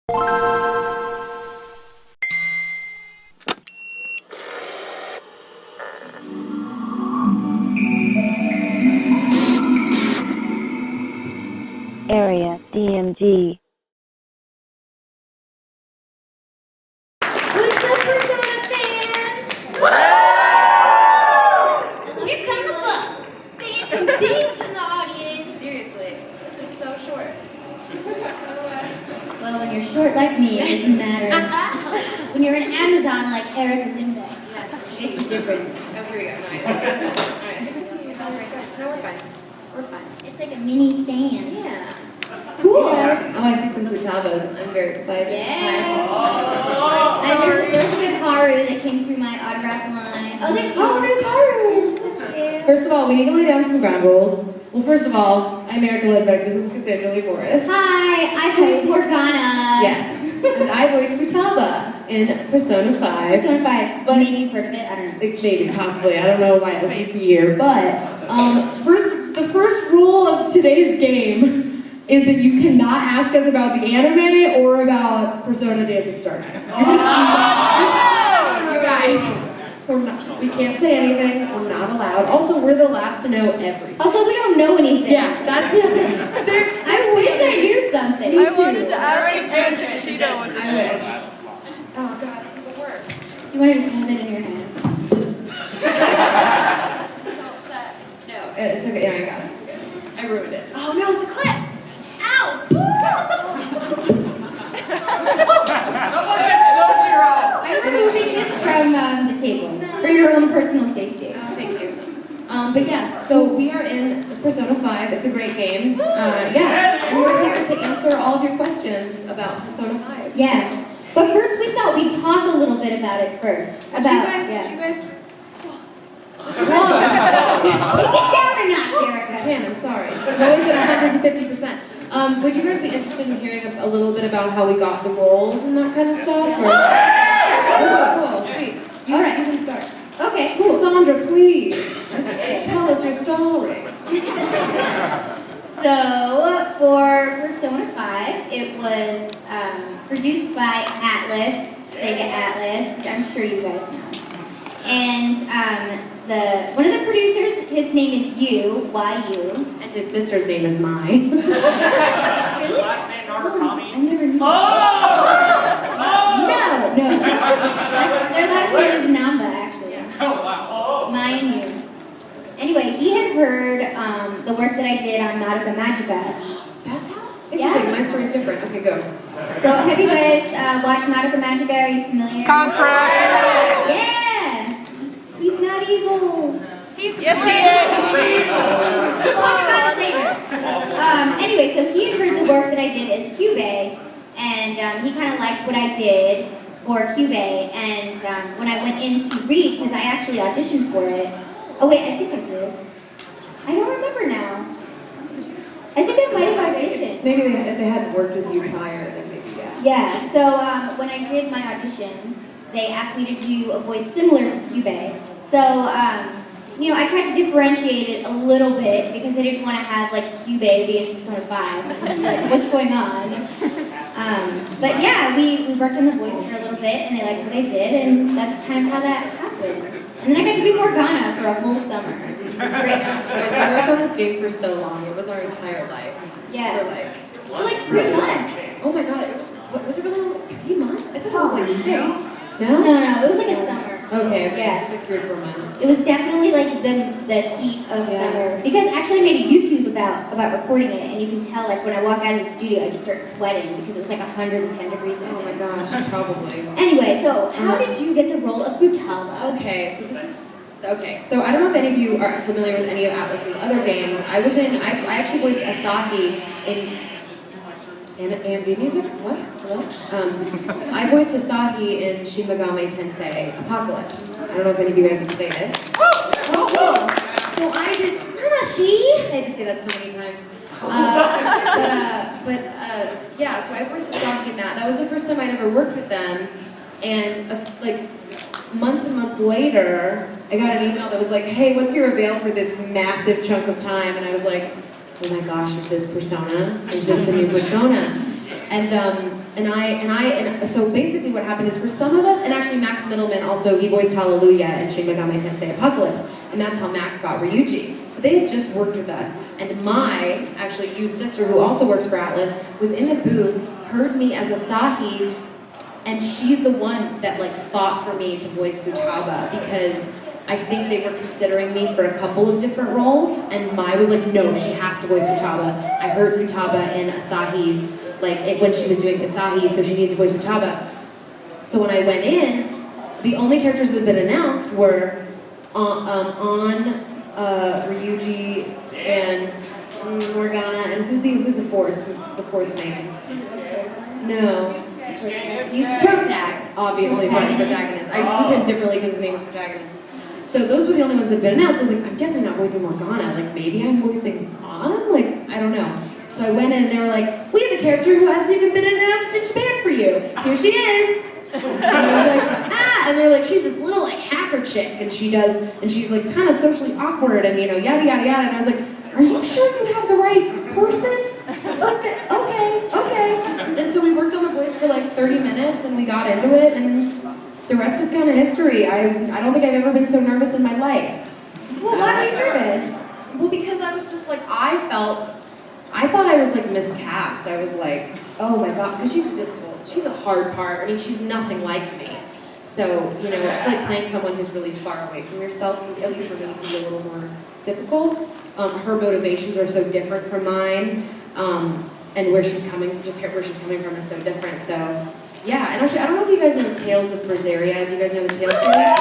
Area DMG. What's up, Persona fans? Here come the buffs. Fans and thieves in the audience. Seriously, this is so short. Well, when you're short like me, it doesn't matter. When you're an Amazon like Eric and Lindbeck, yes, it makes a difference. Oh, here we go. No, Alright. No, we're fine. We're fine. It's like a mini stand. Yeah. Cool. Yes. Oh, I see some Futabas. I'm very excited. Yeah. And there's a good Haru that came through my autograph line. Oh, there's Haru. Yeah. First of all, we need to lay down some ground rules. Well, first of all, I'm Erica Lindbeck. This is Cassandra. Hi, I voice Morgana. Yes. And I voice Futaba in Persona 5. Persona 5. But maybe you've heard of it. I don't know. Maybe, possibly. I don't know why this is here. But the first rule of today's game is that you cannot ask us about the anime or about Persona Dancing Star. You guys, we can't say anything. We're not allowed. Also, we're the last to know everything. Also, we don't know anything. Yeah, that's it. I wish I knew something. Me I too. wanted to ask if She was I wish. Oh God, this is the worst. You want to just hold it in your hand? I'm so upset. No, it's okay. Yeah, I got it. Good. I ruined it. Oh no, it's a clip. Ow! I'm removing this from the table for your own personal safety. Thank you. But yes, so we are in Persona 5. It's a great game. Yeah, and we're here to answer all of your questions about Persona 5. Yeah. But first, we thought we'd talk a little bit about it first. Did you guys? Whoa. Take it down a notch, Erica. Man, I'm sorry. Always at 150%. Would you guys be interested in hearing a little bit about how we got the roles and that kind of stuff? Or... Oh, cool, sweet. All right. You can start. Okay, cool. Cassandra, please. Tell us your story. So, for Persona 5, it was produced by Atlas, Sega Atlas, which I'm sure you guys know. And one of the producers, his name is Yu, Y-U. And his sister's name is Mai. Really? His last name Narukami? I never knew. Oh! No. Their last name is Namba, actually. Oh, wow. Mai and Yu. Anyway, he had heard the work that I did on Madoka Magica. That's how? Interesting. Yeah. My story's different. Okay, go. So, have you guys watched Madoka Magica? Are you familiar? Contract! Yeah! He's not evil. Yes, he is! We'll talk about it later. Anyway, so he had heard the work that I did as Kyubey, and he kind of liked what I did for Kyubey, and when I went in to read, because I actually auditioned for it. Oh wait, I think I did. I don't remember now. I think I might have auditioned. Maybe if they hadn't worked with you prior, then maybe, yeah. Yeah, so when I did my audition, they asked me to do a voice similar to Kyubey. So, you know, I tried to differentiate it a little bit because I didn't want to have like Kyubey be in Persona 5. Like, what's going on? But yeah, we worked on the voice for a little bit and they liked what I did and that's kind of how that happened. And then I got to be Morgana for a whole summer. It was great. We worked on this game for so long. It was our entire life. Yeah. For like 3 months. Oh my God, it was, what, was it really 3 months? I thought it was like 6. No, it was like a summer. Okay, Yeah. This is like 3 or 4 months. It was definitely like the heat of summer. Because actually I made a YouTube about recording it and you can tell like when I walk out of the studio I just start sweating because it was like 110 degrees that Oh my day. gosh, probably. Anyway, so how did you get the role of Futaba? Okay, so this is... Okay, so I don't know if any of you are familiar with any of Atlas's other games. I actually voiced Asaki in... AMV music? What? Hello? I voiced Asaki in Shin Megami Tensei Apocalypse. I don't know if any of you guys have played it. Oh, cool! So I did... Nanashi! I had to say that so many times. Yeah, so I voiced Asaki in that. That was the first time I'd ever worked with them. And like months and months later, I got an email that was like, hey, what's your avail for this massive chunk of time? And I was like, oh my gosh, is this Persona? Is this the new Persona? And so basically what happened is for some of us, and actually Max Middleman also, he voiced Hallelujah in Shin Megami Tensei Apocalypse, and that's how Max got Ryuji. So they had just worked with us, and my, actually Yu's sister, who also works for Atlas, was in the booth, heard me as Asahi, and she's the one that like fought for me to voice Futaba, because I think they were considering me for a couple of different roles, and Mai was like, no, she has to voice Futaba. I heard Futaba in Asahi's, when she was doing Asahi, so she needs to voice Futaba. So when I went in, the only characters that had been announced were Ryuji and Morgana, and who's the fourth main? No. He's Protag, obviously, so he's protagonist. I moved him differently because his name was protagonist. So those were the only ones that had been announced. I was like, I'm definitely not voicing Morgana. Like, maybe I'm voicing Autumn? Like, I don't know. So I went in and they were like, we have a character who hasn't even been announced in Japan for you. Here she is. And I was like, ah! And they're like, she's this little like hacker chick, and she's like kind of socially awkward, and yada yada yada. And I was like, are you sure you have the right person? Okay. And so we worked on the voice for like 30 minutes, and we got into it, and the rest is kind of history. I don't think I've ever been so nervous in my life. Well, why were you nervous? Well, because I was just like, I thought I was like miscast. I was like, oh my god, because she's a hard part. I mean, she's nothing like me. So, I feel like playing someone who's really far away from yourself, at least for me, can be a little more difficult. Her motivations are so different from mine, and where she's coming from is so different. So, yeah. And actually, I don't know if you guys know Tales of Berseria. Do you guys know the Tales series? Yeah.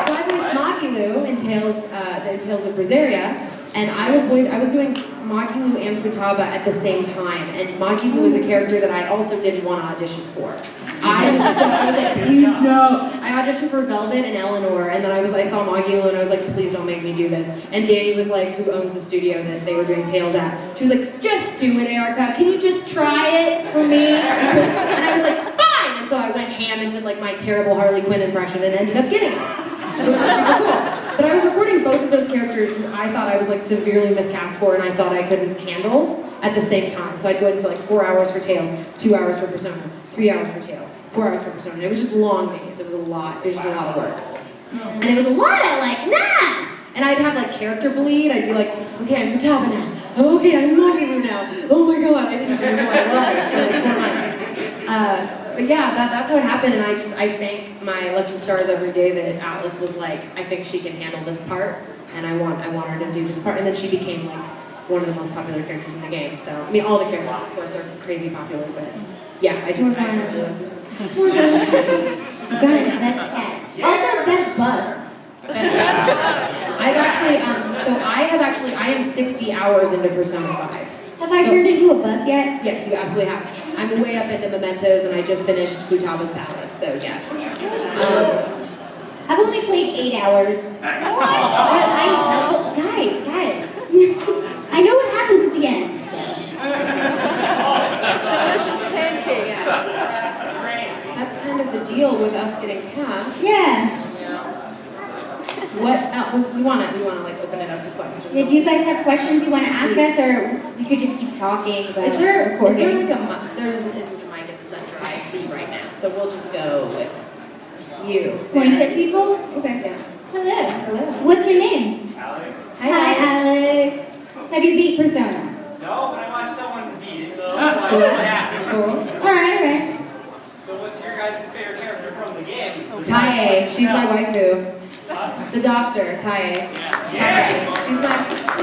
So I voiced Magilu in Tales of Berseria. And I was doing Magilu and Futaba at the same time, and Magilu was a character that I also didn't want to audition for. I was like, please no. I auditioned for Velvet and Eleanor, and then I saw Magilu and I was like, please don't make me do this. And Danny was like, who owns the studio that they were doing Tales at, she was like, just do it, Erica. Can you just try it for me? And I was like, fine. And so I went ham and did like my terrible Harley Quinn impression and ended up getting it. So it was super cool. But I was recording both of those characters who I thought I was like severely miscast for and I thought I couldn't handle at the same time. So I'd go in for like 4 hours for Tails, 2 hours for Persona, 3 hours for Tails, 4 hours for Persona. It was just long days. It was a lot. It was just a lot of work. And it was a lot of like, nah! And I'd have like character bleed. I'd be like, okay, I'm Futaba now. Oh, okay, I'm Magilu now. Oh my god, I didn't even know who I was for like 4 months. But yeah, that's how it happened, and I thank my lucky stars every day that Atlas was like, I think she can handle this part, and I want her to do this part, and then she became like one of the most popular characters in the game. So I mean, all the characters, of course, are crazy popular, but yeah, I really Got it, that's cat. Also, that's Buzz. I am 60 hours into Persona 5. Have I turned into a bus yet? Yes, you absolutely have. I'm way up into Mementos, and I just finished Futaba's Palace, so yes. I've only played 8 hours. Guys. I know what happens at the end. Delicious pancakes. Yeah. That's kind of the deal with us getting cast. Yeah. What else? We wanna like open it up to questions. Yeah, do you guys have questions you want to ask us, or we could just keep talking about Is there recording? like a mic? There isn't a mic at the center I see right now, so we'll just go with you. Point at people? Okay. Yeah. Hello. What's your name? Alex? Hi, Alex. Have you beat Persona? No, but I watched someone beat it though. Cool. Yeah. All right. So what's your guys' favorite character from the game? Tae, she's my waifu. The doctor, Tae. Yeah. She's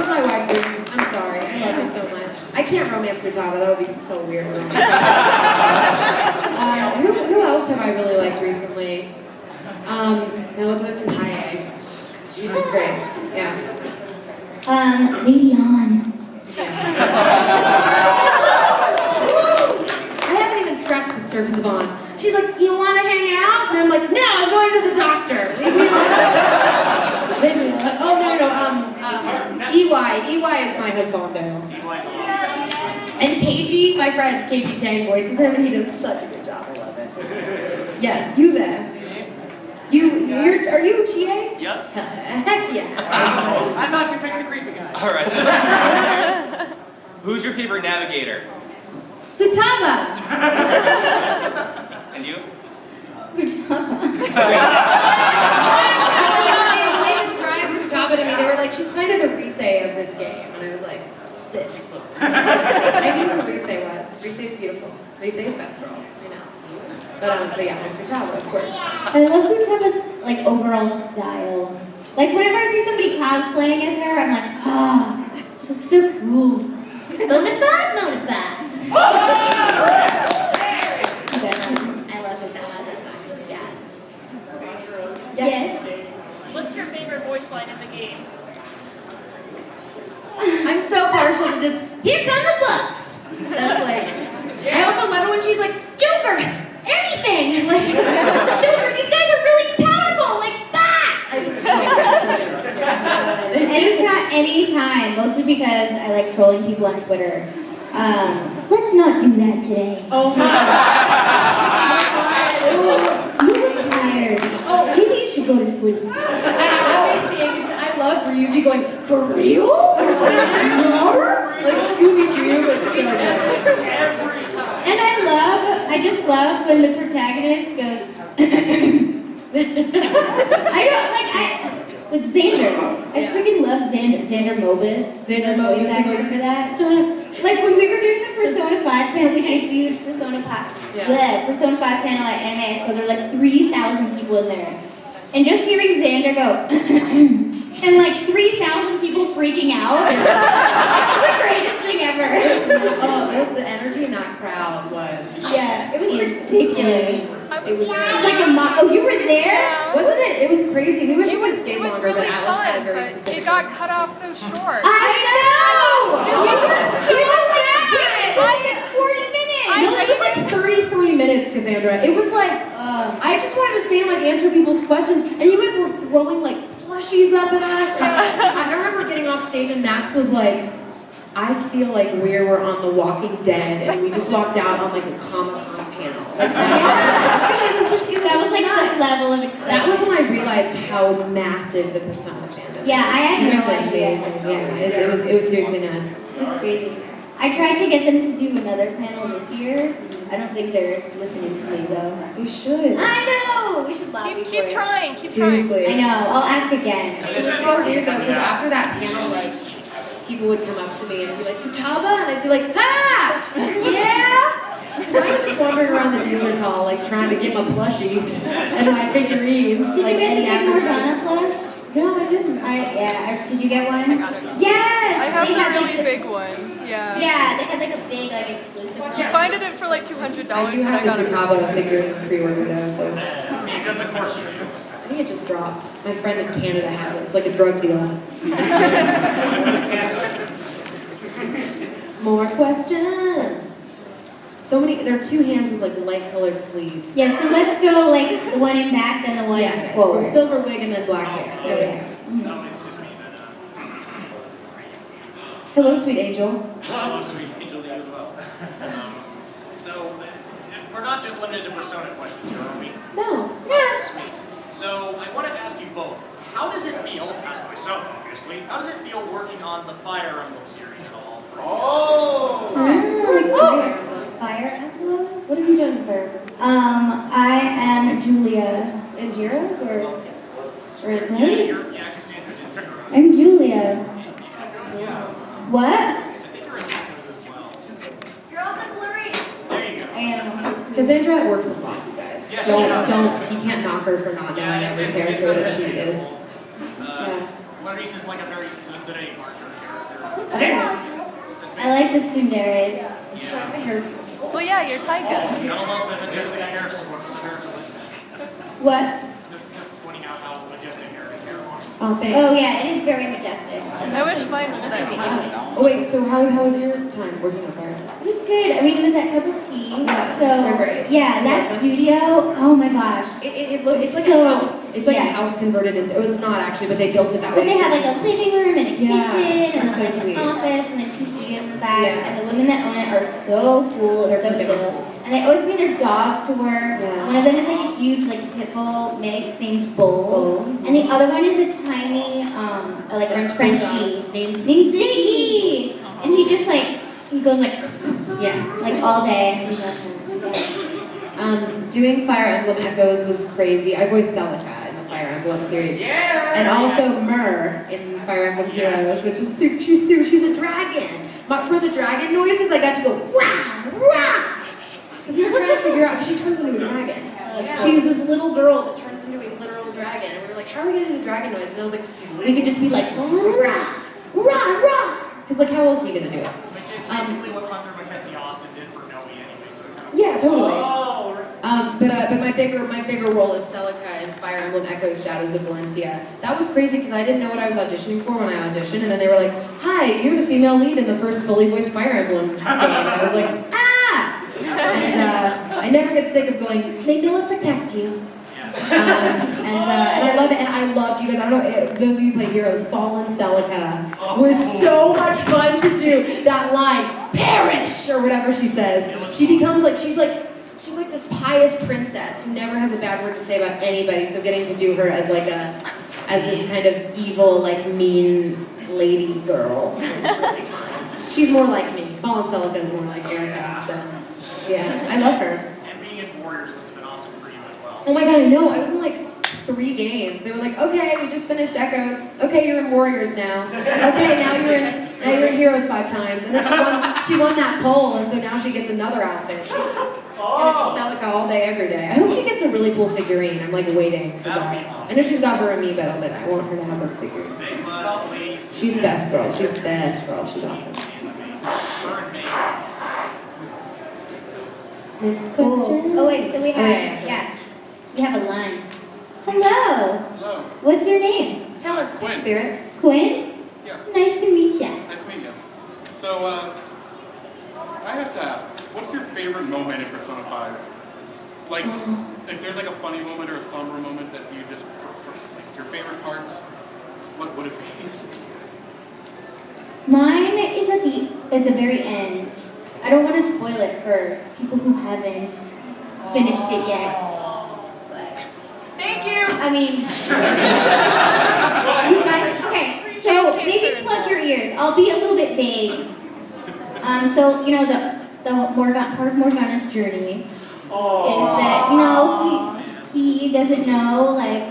my waifu. I'm sorry, I love her so much. I can't romance Futaba, that would be so weird. Who else have I really liked recently? No, it's always been Tae. She's just great. Yeah. Lady On. I haven't even scratched the surface of On. She's like, you want to hang out? And I'm like, no, I'm going to the doctor. Leave me alone. Oh, no. EY is my husband. And KG, my friend KG Tang voices him, and he does such a good job. I love it. Yes, you there. Are you Chie? Yep. Heck yeah. I thought you picked the creepy guy. All right. Who's your favorite navigator? Futaba! And you? Futaba. When they described Futaba to me, they were like, she's kind of the Risei of this game. And I was like, sit. I knew who Risei was. Risei's beautiful. Risei's best girl. I know. But yeah, Futaba, of course. I love Futaba's like overall style. Like whenever I see somebody cosplaying as her, I'm like, oh, she looks so cool. Bonafide. Okay, I love Futaba that much. Yeah. Yes. What's your favorite voice line in the game? I'm so partial to just, here come the buffs. That's like, I also love it when she's like, Joker, anything. Like, Joker, these guys are really powerful. Like, bah! I just Anytime, mostly because I like trolling people on Twitter. Let's not do that today. Oh my You look tired. Oh. Maybe you should go to sleep. That makes me angry. I love Ryuji going, for real? Like Scooby-Doo, it's so good. And I just love when the protagonist goes, with Xander. I freaking love Xander. Xander Mobus. Xander Mobus. Voice actor for that. Like when we were doing the Persona 5 panel, we did a huge Persona 5 panel at Anime Expo. There were like 3,000 people in there. And just hearing Xander go, and like 3,000 people freaking out. It was the greatest thing ever. The energy in that crowd was It was insane. ridiculous. It was Like a oh, you were there? Wasn't it? It was crazy. We wish we would have stayed It was longer, really but Atlas had a fun, very but specific. it got cut off so short. I know! We were so like 40 minutes! No, it was like 33 minutes, Cassandra. It was like, I just wanted to stay and like answer people's questions, and you guys were throwing like plushies up at us. And I remember getting off stage and Max was like, I feel like we were on The Walking Dead, and we just walked out on like a Comic-Con panel. Like, That was like the level of excitement. That was when I realized how massive the Persona fandom is. Yeah, I had no idea. Yeah, it was seriously nuts. It was crazy. I tried to get them to do another panel this year. I don't think they're listening to me though. We should. I know! We should lobby for Keep it. trying, keep Seriously. I know, I'll ask again. It was so weird though, because after that panel, like, people would come up to me and be like, Futaba? And I'd be like, ha! Yeah! So I was just wandering around the dealer's hall, like, trying to get my plushies and my figurines. Did like, you get the any big average- Morgana plush? No, I didn't. Did you get one? I got it. Yes! I have They the had, like, really this- big one. Yeah. Yeah, they had like a big, like, exclusive one. You find it for like $200, I do but I have got the it. Futaba figure pre-order though, so. Because of course you do. I think it just dropped. My friend in Canada has it. It's like a drug deal. More questions. So many, there are two hands with like light colored sleeves. Yeah, so let's go like the one in back, then the one forward. Silver wig and then black hair. There we go. No, it's just me then. Hello, sweet angel. Hello, sweet angel, you as well. So, we're not just limited to Persona questions here, are we? No. Yeah. Sweet. So, I want to ask you both, how does it feel, as myself obviously, how does it feel working on the Fire Emblem series at all? Fire Emblem? What have you done in Fire Emblem? I am Julia. In Heroes or in Cassandra's in Heroes. I'm Julia. What? I think you're in Heroes as well. You're also Clarice. There you go. I am. Cassandra works a lot, you guys. Yeah, she does. You can't knock her for not knowing Yeah, every it's character that she undeniable. is. Clarice is like a very tsundere archer character. I like the tsunderes. Sorry, my hair's Well, yeah, you're Taika. Gotta love the majestic hair swords, apparently. What? Just pointing out how majestic hair his hair looks. Oh, thanks. Oh yeah, it is very majestic. I wish mine was that. Oh wait, so how was your time working on Fire Emblem? It was good. I mean, it was at Cup of Tea. They're So great. yeah, that studio. Oh my gosh. It's like So- a house. It's like a yeah. house converted into. Oh, it's not actually, but they built it that But way. they have like a living room and a Yeah, kitchen and they're so like sweet. an office and then 2 studios in the back. Yeah. And the women that own it are so cool and so They're chill. amazing. And they always bring their dogs to work. Yeah. One of them is like a huge like pit bull mix named Bull. And the other one is a tiny like a French Frenchie named Ziggy. And he just like he goes like Yeah, like all day. Doing Fire Emblem Echoes was crazy. I voiced Celica in the Fire Emblem series. Yeah! And also Myr in Fire Emblem Heroes, which is she's a dragon. But for the dragon noises, I got to go rah, rah. Because we were trying to figure out, because she turns into a dragon. She's this little girl that turns into a literal dragon. And we were like, how are we going to do the dragon noise? And I was like, we could just be like, rah, rah, rah. Because like, how else are you going to do it? Which is basically what Hunter Mackenzie Austin did for Noe anyway, so it kind of... Yeah, totally. Oh, right. But my bigger role is Celica in Fire Emblem Echoes Shadows of Valencia. That was crazy because I didn't know what I was auditioning for when I auditioned, and then they were like, "Hi, you're the female lead in the first fully voiced Fire Emblem game." And I was like, "Ah!" And I never get sick of going, "Maybe I'll protect you." And I love it, and I loved you guys. I don't know, those of you who play Heroes, Fallen Celica was so much fun to do. That line, "Perish," or whatever she says. She becomes like, she's like this pious princess who never has a bad word to say about anybody, so getting to do her as as this kind of evil, like mean lady girl is really fun. She's more like me. Fallen Celica is more like Erica, so yeah, I love her. And being in Warriors must have been awesome for you as well. Oh my god, I know, I was in like 3 games. They were like, okay, we just finished Echoes. Okay, you're in Warriors now. Okay, now you're in Heroes 5 times. And then she won that poll, and so now she gets another outfit. She's just gonna be Celica all day, every day. I hope she gets a really cool figurine. I'm like waiting for that. I know she's got her amiibo, but I want her to have her figurine. Big buzz, please. She's the best girl. She's the best girl. She's awesome. She's amazing. Her and May are awesome. Next Cool. question. Oh wait, so we have, yeah. we have a line. Hello. Hello. What's your name? Tell us, Quinn. Spirit. Quinn? Yes. Nice to meet you. Nice to meet you. So, I have to ask, what's your favorite moment in Persona 5? Like, if there's like a funny moment or a somber moment that you just, like your favorite parts, what would it be? Mine is at the very end. I don't want to spoil it for people who haven't finished it yet. But Thank you. I mean, you guys, okay. So maybe plug your ears. I'll be a little bit vague. So you know the part of Morgana's journey is that he doesn't know like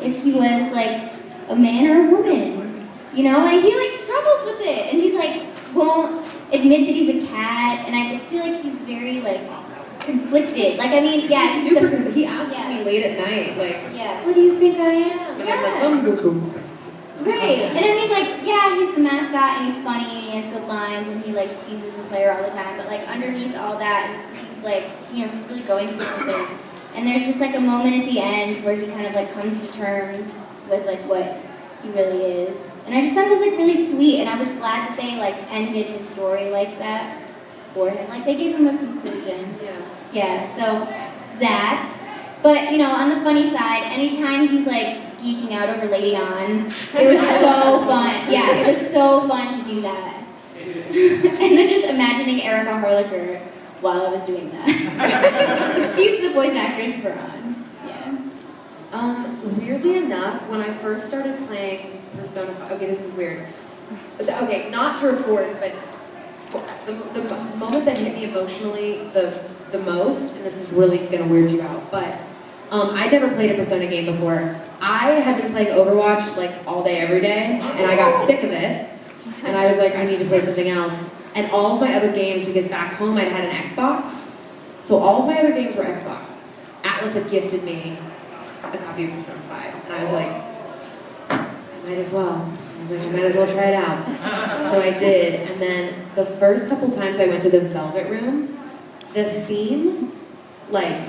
if he was like a man or a woman, and he like struggles with it, and he's like won't admit that he's a cat, and I just feel like he's very like conflicted. Like I mean, yeah, He's super. He asks me late at night, like, yeah. what do you think I am? And Yeah. I'm like, Right, and I mean, like, yeah, he's the mascot, and he's funny, and he has good lines, and he, like, teases the player all the time, but, like, underneath all that, he's, like, he's really going through something, and there's just, like, a moment at the end where he kind of, like, comes to terms with, like, what he really is, and I just thought it was, like, really sweet, and I was glad that they, like, ended his story like that for him, like, they gave him a conclusion. Yeah, so that, but, on the funny side, anytime he's, like, geeking out over Lady On. It was so fun. Yeah, it was so fun to do that. And then just imagining Erica Harlicker while I was doing that. She's the voice actress for On. Yeah. Weirdly enough, when I first started playing Persona 5, okay, this is weird. Okay, not to report, but the moment that hit me emotionally the most, and this is really gonna weird you out, but I'd never played a Persona game before. I had been playing Overwatch like all day, every day, and I got sick of it. And I was like, I need to play something else. And all of my other games, because back home I'd had an Xbox, so all of my other games were Xbox. Atlas had gifted me a copy of Persona 5, and I was like, might as well. I was like, I might as well try it out. So I did, and then the first couple times I went to the Velvet Room, the theme, like,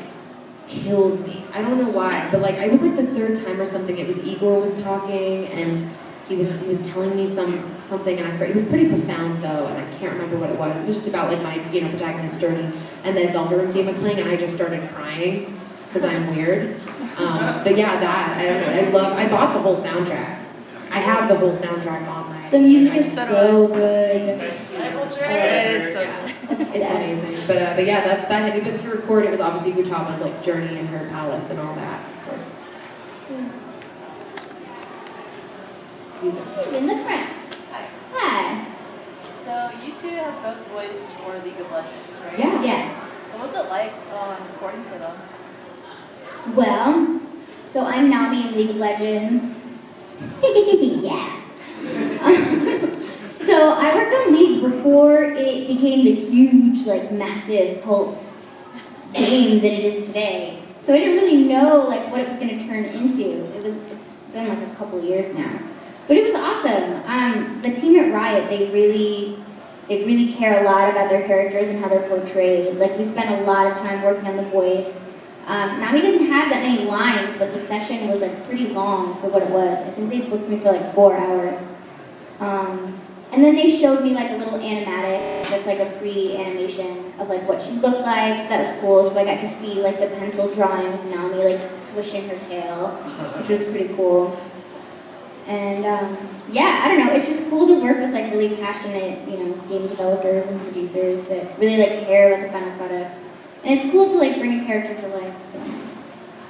killed me. I don't know why, but like it was like the 3rd time or something. It was Igor was talking, and he was telling me something, and it was pretty profound though, and I can't remember what it was. It was just about like my protagonist's journey, and then Velvet Room theme was playing, and I just started crying because I'm weird. But yeah, that I don't know. I bought the whole soundtrack. I have the whole soundtrack on my. The music is so good. It's amazing, but yeah, that hit me. But to record it was obviously Futaba's like journey in her palace and all that, of course. Who's in the front? Hi. So you two have both voiced for League of Legends, right? Yeah. Yeah. What was it like recording for them? Well, so I'm Nami in League of Legends. Yeah. So I worked on League before it became the huge, like, massive cult game that it is today. So I didn't really know like what it was going to turn into. It's been like a couple years now, but it was awesome. The team at Riot, they really care a lot about their characters and how they're portrayed. Like we spent a lot of time working on the voice. Nami doesn't have that many lines, but the session was like pretty long for what it was. I think they booked me for like 4 hours. And then they showed me like a little animatic that's like a pre-animation of like what she looked like, so that was cool. So I got to see like the pencil drawing of Nami like swishing her tail, which was pretty cool. And yeah, I don't know, it's just cool to work with like really passionate, you know, game developers and producers that really like care about the final product. And it's cool to like bring a character to life, so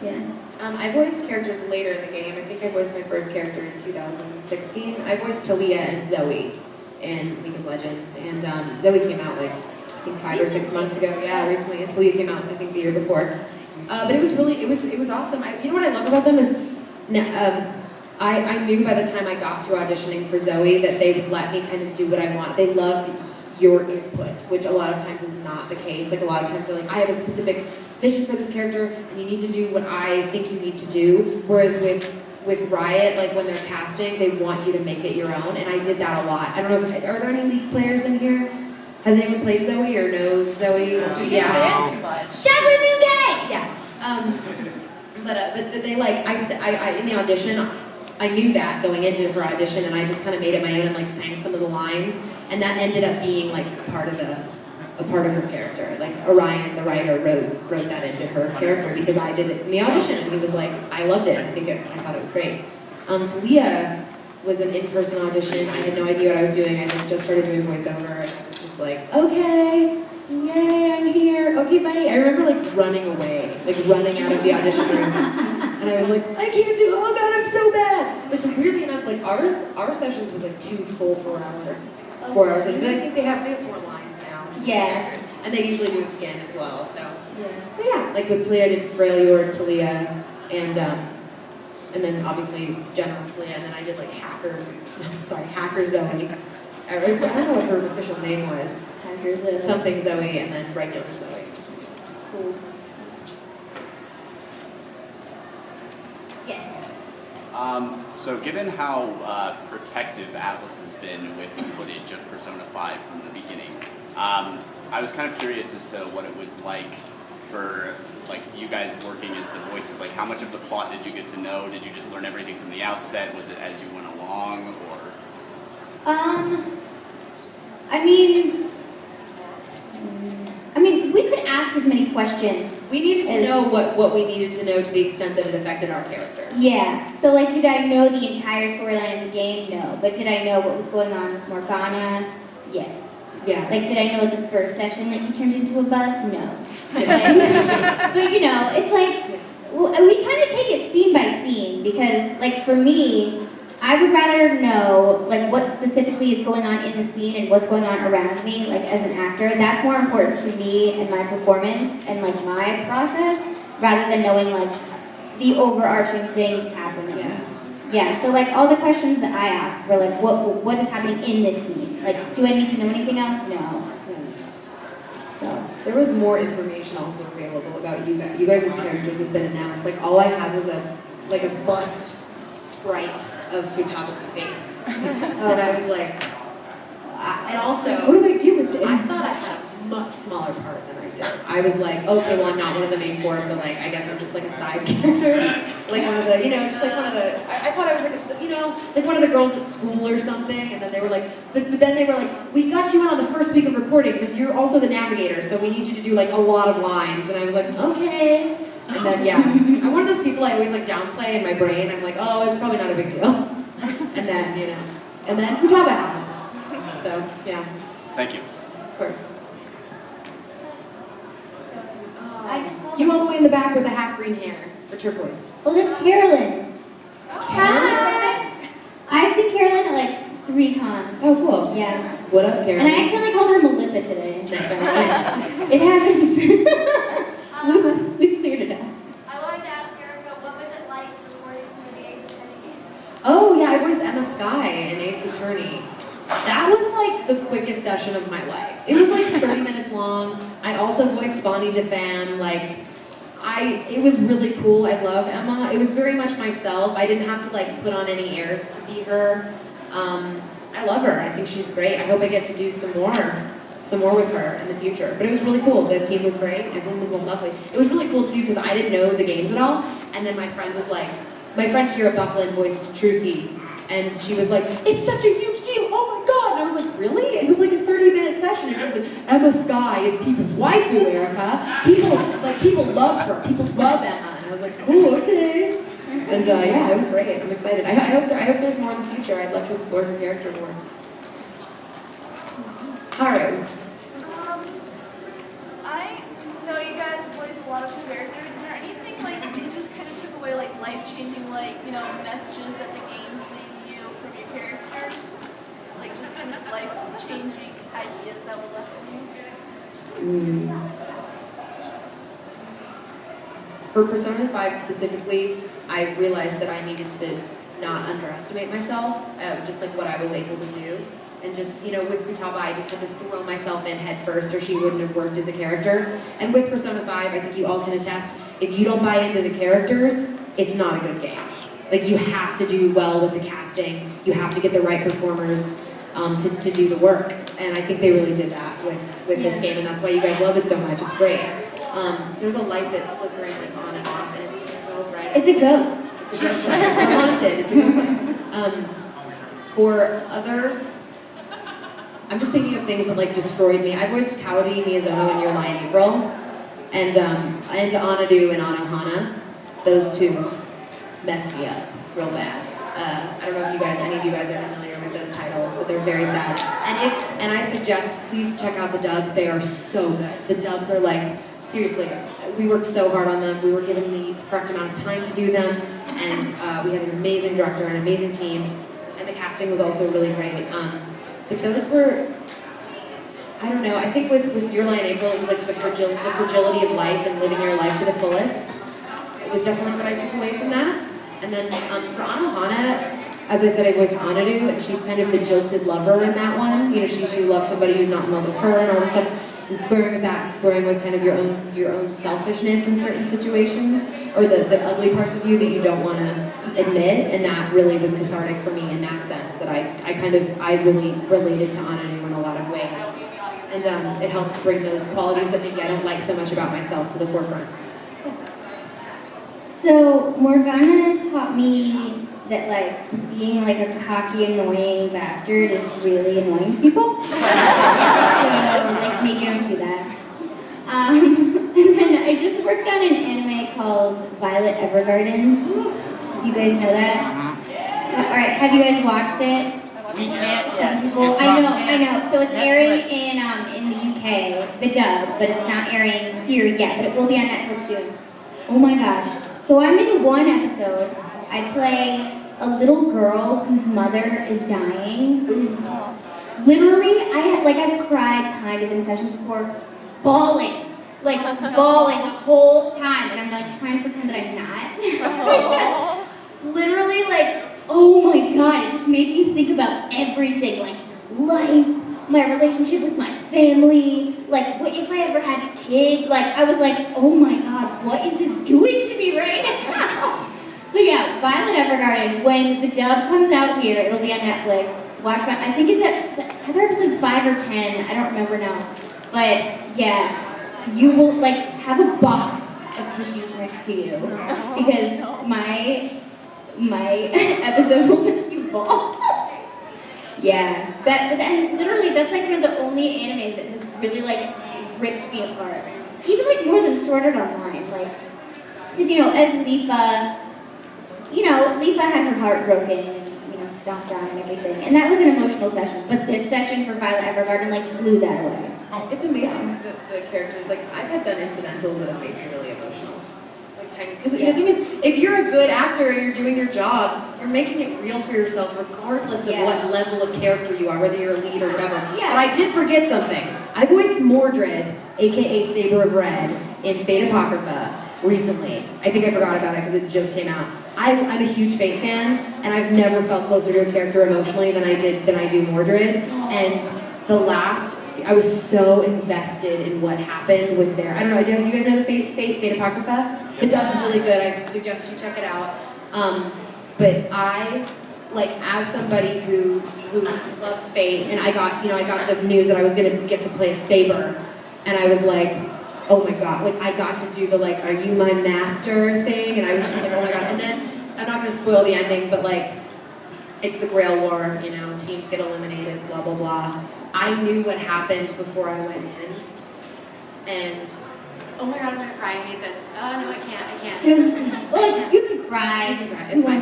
yeah. I voiced characters later in the game. I think I voiced my first character in 2016. I voiced Talia and Zoe in League of Legends, and Zoe came out like I think 5 or 6 months ago. Yeah, recently, and Talia came out I think the year before. But it was really it was awesome. You know what I love about them is I knew by the time I got to auditioning for Zoe that they would let me kind of do what I want. They love your input, which a lot of times is not the case. Like a lot of times they're like, I have a specific vision for this character, and you need to do what I think you need to do. Whereas with Riot, like when they're casting, they want you to make it your own, and I did that a lot. I don't know if, are there any League players in here? Has anyone played Zoe or know Zoe? Yeah. Too much. Jacqueline Newgate! Yeah. But they like, I in the audition, I knew that going into her audition, and I just kind of made it my own and like sang some of the lines, and that ended up being like a part of her character. Like Orion, the writer, wrote that into her character because I did it in the audition, and he was like, I loved it. I thought it was great. Talia was an in-person audition. I had no idea what I was doing. I just started doing voiceover, and I was just like, okay, yay, I'm here. Okay, bye. I remember like running away, like running out of the audition room, and I was like, I can't do. Oh God, I'm so bad. But weirdly enough, like our sessions was like 2 full 4 hour sessions. But I think they have 4 lines now. Yeah. And they usually do a skin as well. So yeah, like with Talia, I did Freljord, Talia, and then obviously General Talia, and then I did like Hacker Zoe. I don't know what her official name was. Hacker Zoe. Something Zoe, and then regular Zoe. Cool. Yes. So given how protective Atlas has been with footage of Persona 5 from the beginning, I was kind of curious as to what it was like for like you guys working as the voices. Like how much of the plot did you get to know? Did you just learn everything from the outset? Was it as you went along, or? I mean, we could ask as many questions. We needed to know what we needed to know to the extent that it affected our characters. Yeah. So, like, did I know the entire storyline of the game? No. But did I know what was going on with Morgana? Yes. Yeah. Like, did I know the first session that you turned into a bus? No. But, you know, it's like, we kind of take it scene by scene because, like, for me, I would rather know, like, what specifically is going on in the scene and what's going on around me, like, as an actor. That's more important to me and my performance and, like, my process, rather than knowing, like, the overarching thing that's happening. Yeah, so, like, all the questions that I asked were, like, what is happening in this scene? Like, do I need to know anything else? No. So. There was more information also available about you guys. You guys' characters have been announced. Like, all I had was a bust sprite of Futaba's face. And I was like, and also, What do I do with this? I thought I had a much smaller part than I did. I was like, okay, well, I'm not one of the main four, so like, I guess I'm just like a side character. Like one of the, just like one of the, I thought I was like like one of the girls at school or something, and then they were like, but then they were like, we got you in on the first week of recording because you're also the navigator, so we need you to do like a lot of lines. And I was like, okay. And then, yeah, I'm one of those people I always like downplay in my brain. I'm like, oh, it's probably not a big deal. And then, and then Futaba happened. So, yeah. Thank you. Of course. I just called You all the way in the back with the half green hair, or turquoise. Oh, that's Carolyn. Hi! I've seen Carolyn at like recon. Oh, cool. Yeah. What up, Karen? And I accidentally called her Melissa today. Nice. It happens. we cleared it out. I wanted to ask Erica, what was it like recording for the Ace Attorney game? Oh, yeah, I voiced Emma Skye in Ace Attorney. That was like the quickest session of my life. It was like 30 minutes long. I also voiced Bonnie DeFan. It was really cool. I love Emma. It was very much myself. I didn't have to like put on any airs to be her. I love her. I think she's great. I hope I get to do some more with her in the future. But it was really cool. The team was great. Everyone was lovely. It was really cool too because I didn't know the games at all. And then my friend was like, my friend here at Buckland voiced Trucy. And she was like, it's such a huge deal, oh my god! And I was like, really? It was like a 30-minute session, and she was like, Emma Skye is people's waifu, Erica. People love her, people love Emma. And I was like, cool, okay. And yeah, it was great, I'm excited. I hope there's more in the future. I'd love to explore her character more. Haru. I know you guys voice a lot of characters. Is there anything like you just kind of took away, like life-changing, like messages that the games leave you from your characters? Like just kind of life-changing ideas that were left in you? For Persona 5 specifically, I realized that I needed to not underestimate myself, just like what I was able to do. And just, with Futaba, I just had to throw myself in head first or she wouldn't have worked as a character. And with Persona 5, I think you all can attest, if you don't buy into the characters, it's not a good game. Like, you have to do well with the casting, you have to get the right performers to do the work. And I think they really did that with this game, and that's why you guys love it so much. It's great. There's a light that's flickering like on and off, and it's just so bright. It's a ghost. It's a ghost light. We're haunted. It's a ghost light. For others, I'm just thinking of things that like destroyed me. I voiced Kaori Miyazono in Your Lie in April, and Anadu and Anohana. Those two messed me up real bad. I don't know if any of you guys are familiar with those titles, but they're very sad. And I suggest please check out the dubs. They are so good. The dubs are like, seriously, we worked so hard on them. We were given the correct amount of time to do them, and we had an amazing director, an amazing team, and the casting was also really great. But those were, I don't know, I think with Your Lie in April, it was like the fragility of life and living your life to the fullest. It was definitely what I took away from that. And then for Anohana, as I said, I voiced Anadu, and she's kind of the jilted lover in that one. She loves somebody who's not in love with her and all this stuff. And squaring with that, and squaring with kind of your own selfishness in certain situations, or the ugly parts of you that you don't want to admit, and that really was cathartic for me in that sense, that I really related to Ananu in a lot of ways. And it helped bring those qualities that maybe I don't like so much about myself to the forefront. So Morgana taught me that being a cocky, annoying bastard is really annoying to people. So maybe don't do that. And then I just worked on an anime called Violet Evergarden. You guys know that? Alright, have you guys watched it? We can't Some yet. people. It's I on know. So it's airing Netflix. in the UK, the dub, but it's not airing here yet, but it will be on Netflix soon. Oh my gosh. So I'm in one episode. I play a little girl whose mother is dying. Literally, I've cried kind of in sessions before, bawling the whole time, and I'm trying to pretend that I'm not. Literally, oh my god, it just made me think about everything, life, my relationship with my family, what if I ever had a kid, I was oh my god, what is this doing to me right now? So yeah, Violet Evergarden, when the dub comes out here, it'll be on Netflix. I think it's at either episode 5 or 10, I don't remember now. But yeah, you will have a box of tissues next to you, because my episode will make you bawl. Yeah, literally that's one of the only animes that has really ripped me apart. Even more than Sword Art Online, because as Leafa, Leafa had her heart broken and stomped on and everything, and that was an emotional session. But this session for Violet Evergarden blew that away. It's amazing, the characters. I've had done incidentals that have made me really emotional. Because the thing is, if you're a good actor and you're doing your job, you're making it real for yourself regardless of what level of character you are, whether you're a lead or whatever. Yeah. But I did forget something. I voiced Mordred, aka Saber of Red, in Fate Apocrypha recently. I think I forgot about it because it just came out. I'm a huge Fate fan, and I've never felt closer to a character emotionally than I do Mordred. And I was so invested in what happened with their, I don't know, do you guys know the Fate Apocrypha? The dub's really good, I suggest you check it out. But I, like, as somebody who loves Fate, and I got the news that I was gonna get to play a Saber, and I was like, oh my god, like, I got to do the, like, are you my master thing, and I was just like, oh my god, and then, I'm not gonna spoil the ending, but like, it's the Grail War, you know, teams get eliminated, blah, blah, blah. I knew what happened before I went in, and Oh my god, I'm gonna cry. I hate this. Oh no, I can't. Well, you can cry. it's fine.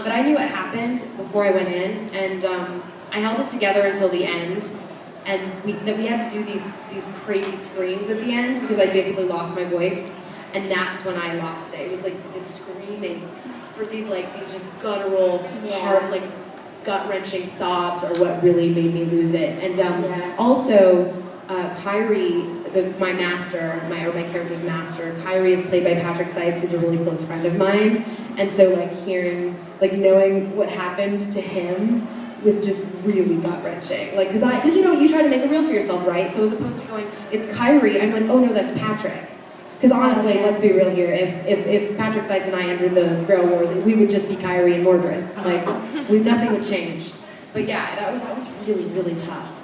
But I knew what happened before I went in, and I held it together until the end, and we had to do these crazy screams at the end, because I basically lost my voice, and that's when I lost it. It was like this screaming for these just guttural, heart, like, gut-wrenching sobs are what really made me lose it. And also, Kyrie, my character's master, Kyrie is played by Patrick Seitz, who's a really close friend of mine. And so knowing what happened to him was just really gut-wrenching. Like, cause you know, you try to make it real for yourself, right? So as opposed to going, it's Kyrie, I'm like, oh no, that's Patrick. Because honestly, let's be real here, if Patrick Seitz and I entered the Grail Wars, we would just be Kyrie and Mordred. Like, nothing would change. But yeah, that was really, really tough.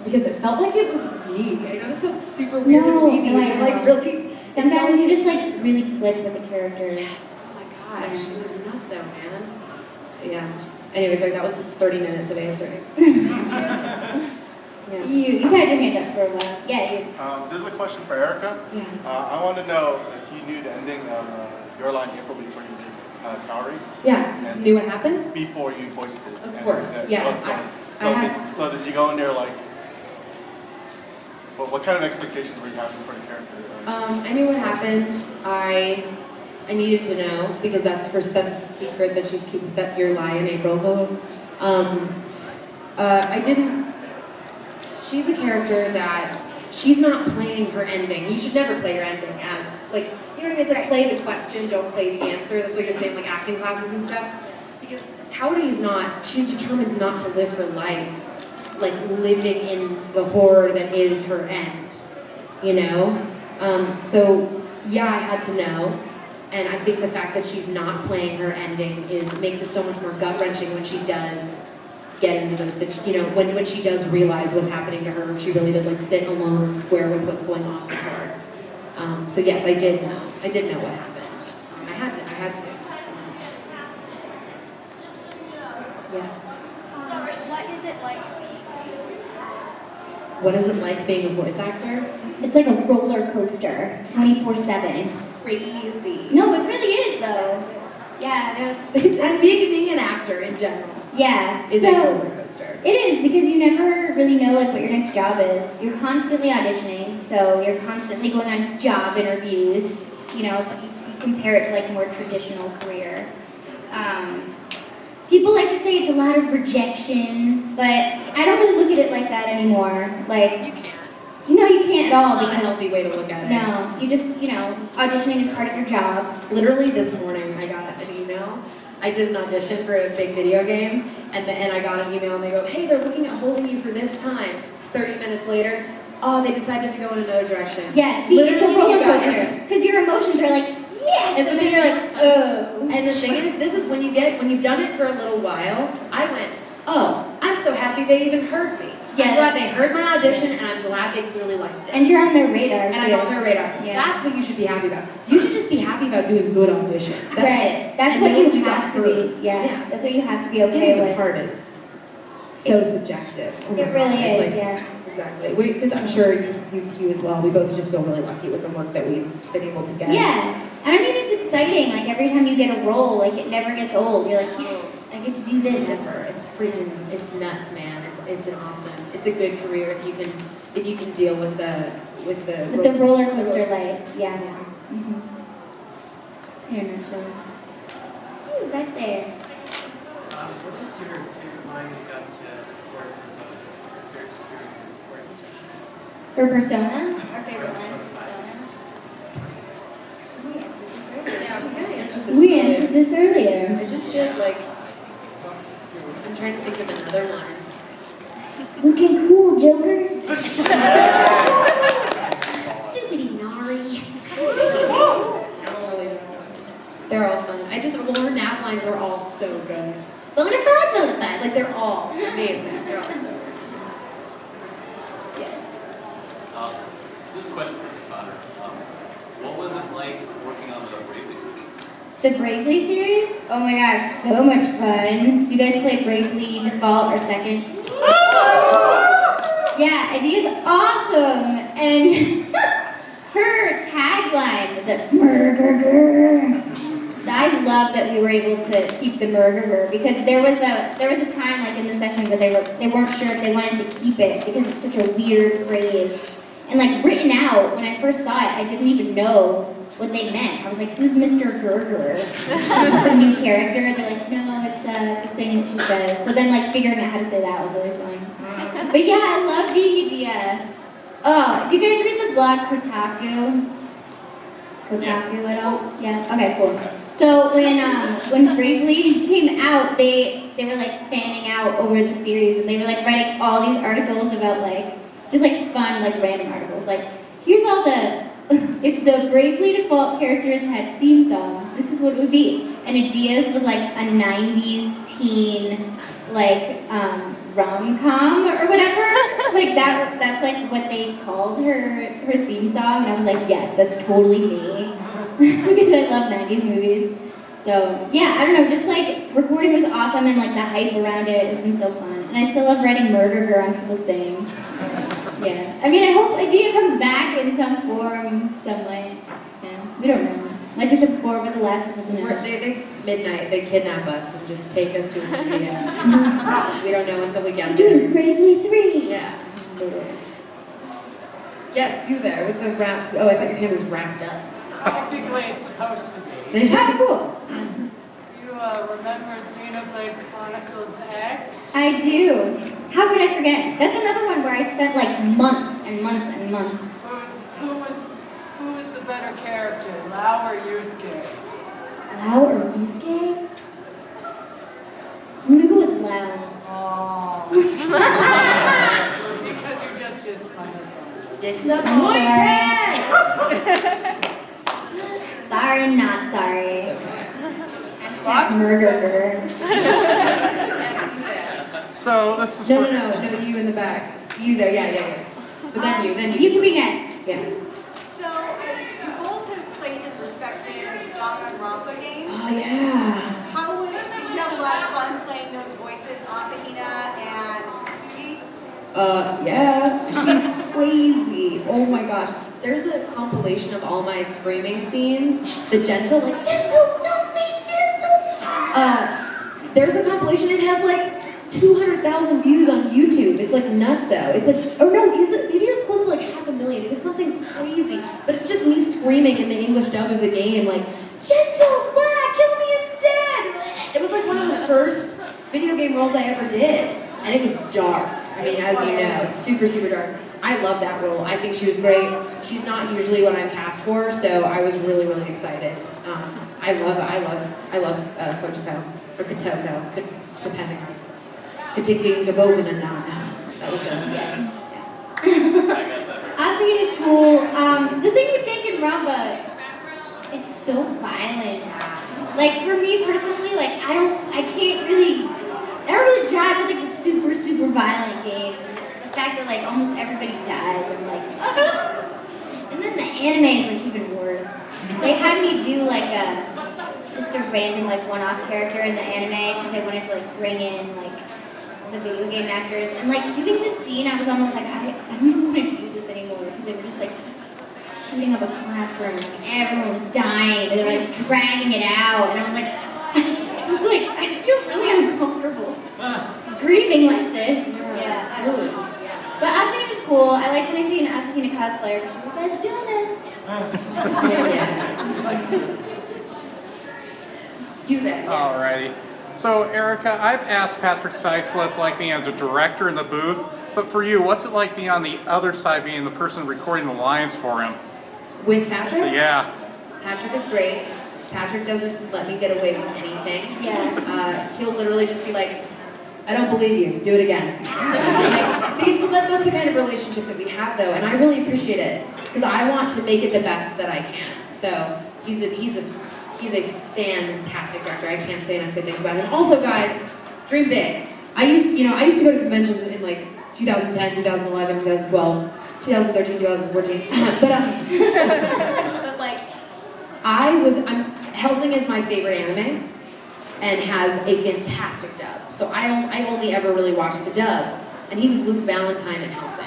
Because it felt like it was me. I know that sounds super weird and creepy, but like really... Sometimes you just like really click with the character. Yes, oh my gosh, it was nuts, man. Yeah. Anyway, sorry, that was 30 minutes of answering. You had your hand up for a while. Yeah, you. This is a question for Erica. Yeah. I want to know if you knew the ending of Your Line April before you did Kaori. Yeah, knew what happened? Before you voiced it. Of course, yes. So did you go in there like, what kind of expectations were you having for the character? I knew what happened. I needed to know, because that's a secret that she's keeping, that Your Lie in April. I didn't. She's a character that she's not playing her ending. You should never play your ending as, like, you know what I mean? It's like play the question, don't play the answer. That's what you're saying, like acting classes and stuff. Because she's determined not to live her life, like, living in the horror that is her end, you know? So, yeah, I had to know. And I think the fact that she's not playing her ending makes it so much more gut-wrenching when she does get into those situations, you know, when she does realize what's happening to her, she really does like sit alone and square with what's going on with her. So yes, I did know what happened. I had to. Yes. What is it like being What is it like being a voice actor? It's like a roller coaster, 24/7. It's crazy. No, it really is though. Yeah. It's being an actor in general. Yeah. Is a roller coaster. It is, because you never really know like what your next job is. You're constantly auditioning, so you're constantly going on job interviews. You know, you compare it to like a more traditional career. People like to say it's a lot of rejection, but I don't really look at it like that anymore. Like, You can't. you can't at all. It's not a because healthy way to look at it. No, you just, auditioning is part of your job. Literally this morning I got an email. I did an audition for a big video game, and I got an email and they go, hey, they're looking at holding you for this time. 30 minutes later, oh, they decided to go in another direction. Yeah, see, it's a Literally, roller you guys. coaster. Because your emotions are like, yes! And then you're like, oh. And the thing is, this is when you've done it for a little while, I went, oh, I'm so happy they even heard me. Yeah, I'm glad they heard my audition, and I'm glad they clearly liked it. And you're on their radar, And I'm on their radar. Yeah. That's what you should be happy about. You should just be happy about doing good auditions. Right. That's and what knowing you got have to through. be. Yeah. That's what you have to be okay Getting the with. part is so subjective. Oh my It really God. It's is, like- yeah. Exactly. Because I'm sure you as well. We both just feel really lucky with the work that we've been able to get. Yeah. And I mean, it's exciting. Like, every time you get a role, like, it never gets old. You're like, yes, I get to do this. Never. It's nuts, man. It's an awesome. It's a good career if you can deal with the With the roller coaster life. Yeah. Yeah. Mm-hmm. Here, no, so. Woo, right there. What was your favorite line you got to record from the characters during your recording session? For Persona, our favorite line for Persona. We answered this earlier. I just did like, I'm trying to think of another one. Looking cool, Joker. Stupid Inari. They're all fun. Her nap lines are all so good. Bonafide. Like they're all amazing. They're all so good. Yeah. This is a question for Cassandra. What was it like working on the Bravely series? The Bravely series? Oh my gosh, so much fun. You guys played Bravely Default or Second? Yeah, and he is awesome. And her tagline, the murder. I love that we were able to keep the murderer because there was a time like in the session where they weren't sure if they wanted to keep it because it's such a weird phrase. And like written out, when I first saw it, I didn't even know what they meant. I was like, who's Mr. Gerger? It's a new character. They're like, no, it's a thing that she says. So then like figuring out how to say that was really fun. But yeah, I love being Adia. Oh, do you guys read the blog Kotaku? Kotaku at all? Yeah? Okay, cool. So when Bravely came out, they were like fanning out over the series and they were like writing all these articles about like, just like fun, like random articles. Like, here's all the, if the Bravely Default characters had theme songs, this is what it would be. And Adia's was like a 90s teen, like, rom-com or whatever. Like that's like what they called her theme song. And I was like, yes, that's totally me. Because I love 90s movies. So yeah, I don't know, just like recording was awesome and like the hype around it has been so fun. And I still love writing Murder Her on people's things. Yeah. I mean, I hope Adia comes back in some form, some way. Yeah, we don't know. Like I said before, we're the last people to know. Midnight, they kidnap us and just take us to a studio. We don't know until we get there. Dude, Bravely 3! Yeah. Yes, you there with the wrap. Oh, I thought your hand was wrapped up. Technically, it's supposed to be. Oh, cool. You remember Xenoblade Chronicles X? I do. How could I forget? That's another one where I spent like months and months and months. Who was the better character, Lau or Yusuke? Lau or Yusuke? I'm gonna go with Lau. Oh. Because you just dissed my husband. Disappointed! Sorry, not sorry. Hashtag murder her. So this is No, you in the back. You there, yeah. But then you. You can be next. Yeah. So, you both have played in respective Danganronpa games. Oh yeah. Did you have a lot of fun playing those voices, Asahina and Sugi? Yeah. She's crazy. Oh my gosh. There's a compilation of all my screaming scenes. The gentle, like, gentle, don't say gentle. There's a compilation, it has like 200,000 views on YouTube. It's like nutso. It's like, oh no, it is close to like 500,000. It was something crazy. But it's just me screaming in the English dub of the game, like, gentle, blah, kill me instead. It was like one of the first video game roles I ever did. And it was dark. I mean, as you know, super, super dark. I love that role. I think she was great. She's not usually what I'm cast for, so I was really, really excited. I love Kotoko, or Kotoko, depending on. Kotiki Gabovin and now. That was it. Yes. I think it is cool. The thing with Danganronpa, it's so violent. Like for me personally, like I don't really jive with like the super, super violent games. And just the fact that like almost everybody dies, I'm like, And then the anime is like even worse. They had me do like just a random like one-off character in the anime because they wanted to like bring in like the video game actors. And like doing this scene, I was almost like, I don't want to do this anymore because they were just like shooting up a classroom, like everyone was dying, and they were like dragging it out, and I was like, I feel really uncomfortable screaming like this. Yeah, I don't know. But Asahina is cool. I like when I see an Asahina cosplayer because she says donuts. You then, yes. Alrighty. So, Erica, I've asked Patrick Sykes what it's like being a director in the booth, but for you, what's it like being on the other side, being the person recording the lines for him? With Patrick? Yeah. Patrick is great. Patrick doesn't let me get away with anything. Yeah. He'll literally just be like, I don't believe you, do it again. Like, because well, that's the kind of relationship that we have though, and I really appreciate it. Because I want to make it the best that I can. So he's a fantastic director. I can't say enough good things about him. Also guys, dream big. I used to go to conventions in like 2010, 2011, 2012, 2013, 2014. But like, Hellsing is my favorite anime and has a fantastic dub. So I only ever really watched the dub. And he was Luke Valentine in Hellsing.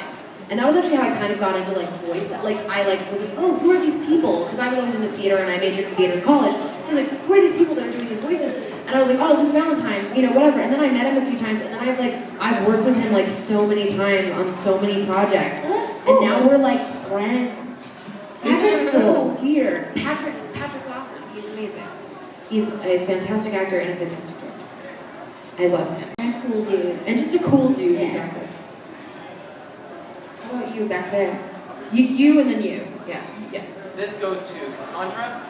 And that was actually how I kind of got into like voice. Like I was like, oh, who are these people? Because I was always in the theater and I majored in theater in college. So I was like, who are these people that are doing these voices? And I was like, oh, Luke Valentine, whatever. And then I met him a few times, and then I've worked with him like so many times on so many projects. And now we're like friends. It's so weird. Patrick's awesome. He's amazing. He's a fantastic actor and a fantastic director. I love him. And a cool dude. And just a cool dude, Yeah. exactly. How about you back there? You and then you. Yeah. This goes to Cassandra.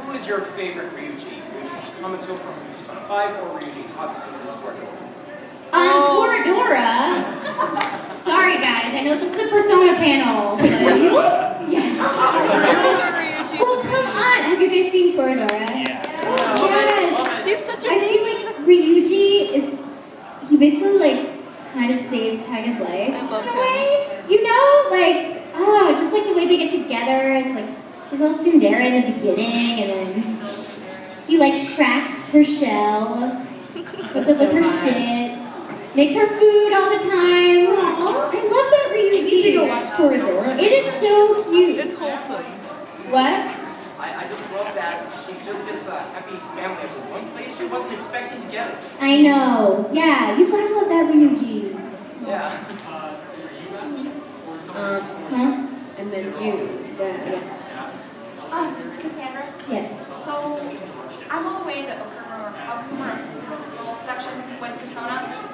Who is your favorite Ryuji? Ryuji's Hamato from Persona 5 or Ryuji Tatsu from Toradora? Toradora. Sorry guys, I know this is a Persona panel. But yes. Oh, come on. Have you guys seen Toradora? Yeah. Yes. He's such a I feel like Ryuji he basically like kind of saves Taiga's life in a way. Just like the way they get together. It's like she's all tsundere in the beginning, and then he like cracks her shell, puts up with her shit, makes her food all the time. Aww. I love that Ryuji. You need to go watch Toradora. It is so cute. It's wholesome. What? I just love that she just gets a happy family up in one place. She wasn't expecting to get it. I know. Yeah, you gotta love that Ryuji. Yeah. Huh? And then you. Yes. Cassandra? Yeah. So, I'm all the way into Apocrypha, this little section with Persona,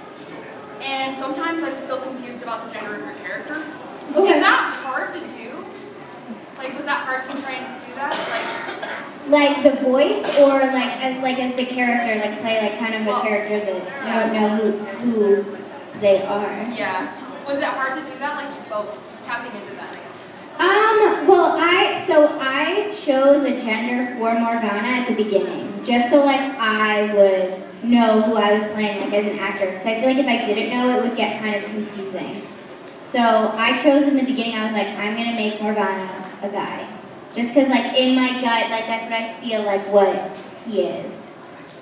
and sometimes I'm still confused about the gender of your character. Okay. Is that hard to do? Like, was that hard to try and do that? Like the voice, or like as the character, like play like kind of a character that you don't know who they are. Yeah. Was it hard to do that? Like, just both, just tapping into that, I guess. Well, I chose a gender for Morgana at the beginning, just so like I would know who I was playing like as an actor, because I feel like if I didn't know, it would get kind of confusing. So I chose in the beginning, I was like, I'm gonna make Morgana a guy, just because like in my gut, like that's what I feel like what he is.